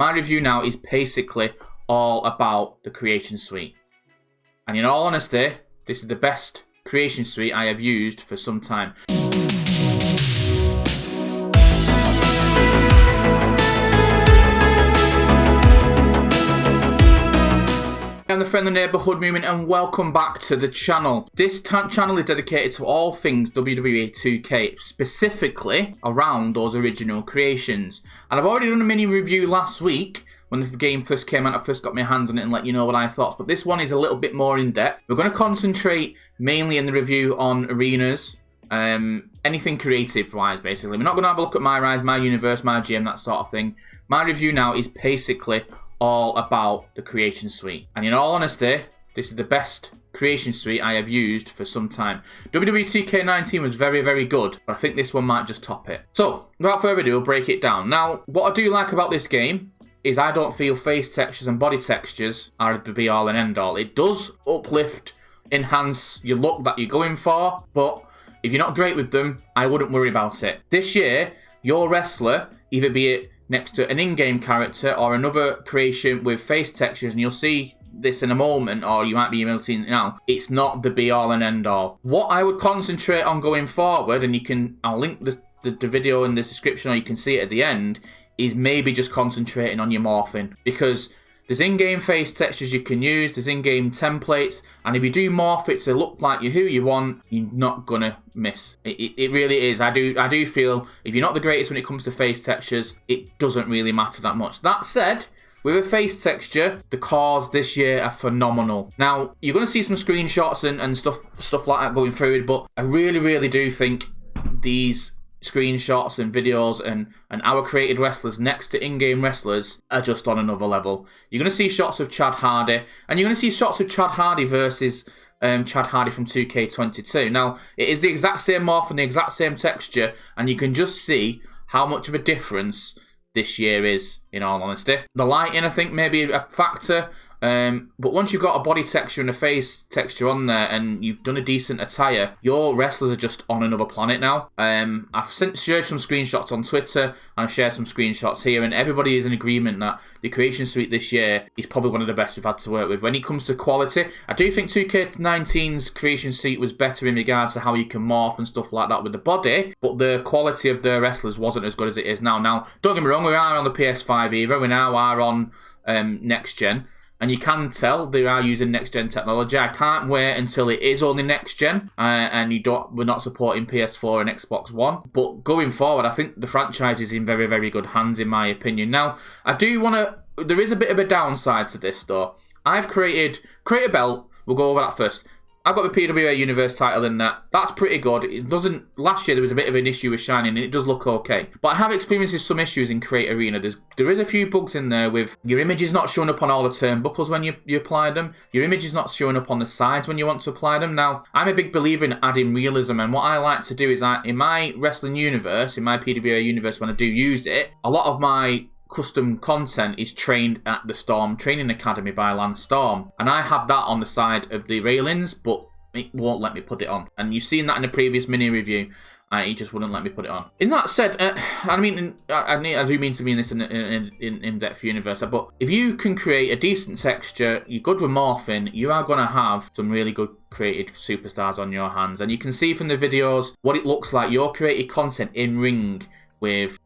My review now is basically all about the creation suite. And in all honesty, this is the best creation suite I have used for some time. I'm the friendly neighbourhood movement and welcome back to the channel. This channel is dedicated to all things WWE2K, specifically around those original creations. And I've already done a mini review last week when the game first came out. I first got my hands on it and let you know what I thought. But this one is a little bit more in depth. We're going to concentrate mainly in the review on arenas. Anything creative wise, basically. We're not going to have a look at my rise, my universe, my GM, that sort of thing. My review now is basically all about the creation suite. And in all honesty, this is the best creation suite I have used for some time. WWE2K23 was very, very good, but I think this one might just top it. So, without further ado, we'll break it down. Now, what I do like about this game is I don't feel face textures and body textures are the be all and end all. It does uplift, enhance your look that you're going for, but if you're not great with them, I wouldn't worry about it. This year, your wrestler, either be it next to an in-game character or another creation with face textures, and you'll see this in a moment, or you might be able to see it now, it's not the be-all and end-all. What I would concentrate on going forward, and I'll link the video in the description, or you can see it at the end, is maybe just concentrating on your morphing, because there's in-game face textures you can use, there's in-game templates, and if you do morph it to look like who you want, you're not gonna miss. It really is. I do feel if you're not the greatest when it comes to face textures, it doesn't really matter that much. That said, with a face texture, the cores this year are phenomenal. Now, you're gonna see some screenshots and stuff like that going through it, but I really do think these screenshots and videos and our created wrestlers next to in-game wrestlers are just on another level. You're going to see shots of Chad Hardy, and you're going to see shots of Chad Hardy versus Chad Hardy from 2K22. Now, it is the exact same morph and the exact same texture, and you can just see how much of a difference this year is, in all honesty. The lighting, I think, may be a factor. But once you've got a body texture and a face texture on there and you've done a decent attire, your wrestlers are just on another planet now. I've shared some screenshots on Twitter and I've shared some screenshots here, and everybody is in agreement that the creation suite this year is probably one of the best we've had to work with. When it comes to quality, I do think 2K19's creation suite was better in regards to how you can morph and stuff like that with the body, but the quality of the wrestlers wasn't as good as it is now. Now, don't get me wrong, we are on the PS5 era, we now are on next gen. And you can tell they are using next-gen technology. I can't wait until it is only next-gen and we're not supporting PS4 and Xbox One. But going forward, I think the franchise is in very, very good hands, in my opinion. Now, I do want to... There is a bit of a downside to this, though. I've create a belt. We'll go over that first. I've got the PWA Universe title in that. That's pretty good. It doesn't. Last year there was a bit of an issue with shining, and it does look okay. But I have experienced some issues in Create Arena. There is a few bugs in there with your images not showing up on all the turnbuckles when you apply them. Your image is not showing up on the sides when you want to apply them. Now, I'm a big believer in adding realism, and what I like to do is in my wrestling universe, in my PWA universe, when I do use it, a lot of my custom content is trained at the Storm Training Academy by Lance Storm, and I have that on the side of the railings, but it won't let me put it on. And you've seen that in the previous mini review, and he just wouldn't let me put it on. In that said, I do mean to mean this in in-depth universe, but if you can create a decent texture, you're good with morphing, you are going to have some really good created superstars on your hands. And you can see from the videos what it looks like, your created content in ring with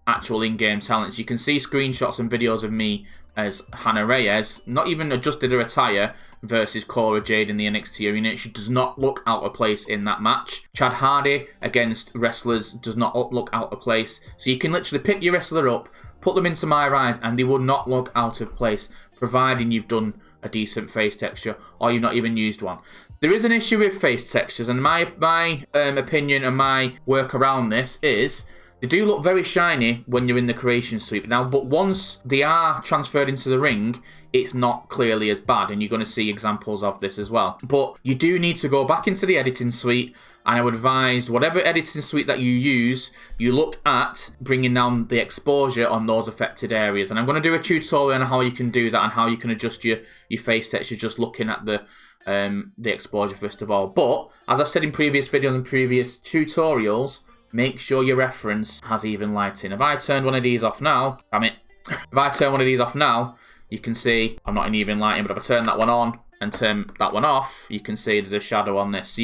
actual in-game talents. You can see screenshots and videos of me as Hannah Reyes, not even adjusted her attire, versus Cora Jade in the NXT arena. She does not look out of place in that match. Chad Hardy against wrestlers does not look out of place. So you can literally pick your wrestler up, put them into My Rise, and they will not look out of place, providing you've done a decent face texture or you've not even used one. There is an issue with face textures, and my opinion and my work around this is they do look very shiny when you're in the creation suite now, but once they are transferred into the ring, it's not clearly as bad, and you're going to see examples of this as well. But you do need to go back into the editing suite, and I would advise whatever editing suite that you use, you look at bringing down the exposure on those affected areas. And I'm going to do a tutorial on how you can do that and how you can adjust your face texture just looking at the exposure first of all. But as I've said in previous videos and previous tutorials, make sure your reference has even lighting. If I turned one of these off now, damn it, If I turn one of these off now, you can see I'm not in even lighting, but if I turn that one on and turn that one off, you can see there's a shadow on this. So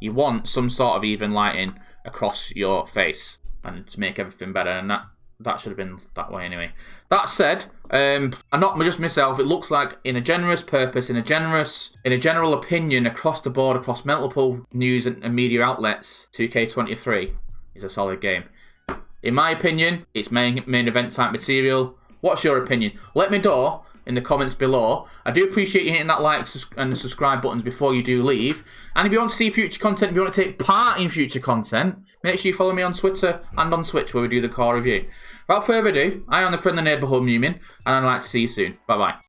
you want some sort of even lighting across your face and to make everything better, and that should have been that way anyway. That said, I'm not just myself. It looks like in a generous purpose, in a general opinion across the board, across multiple news and media outlets, 2K23 is a solid game. In my opinion, it's main event type material. What's your opinion? Let me know in the comments below. I do appreciate you hitting that like and the subscribe buttons before you do leave. And if you want to see future content, if you want to take part in future content, make sure you follow me on Twitter and on Twitch where we do the core review. Without further ado, I am the friendly neighbourhood Moomin, and I'd like to see you soon. Bye bye.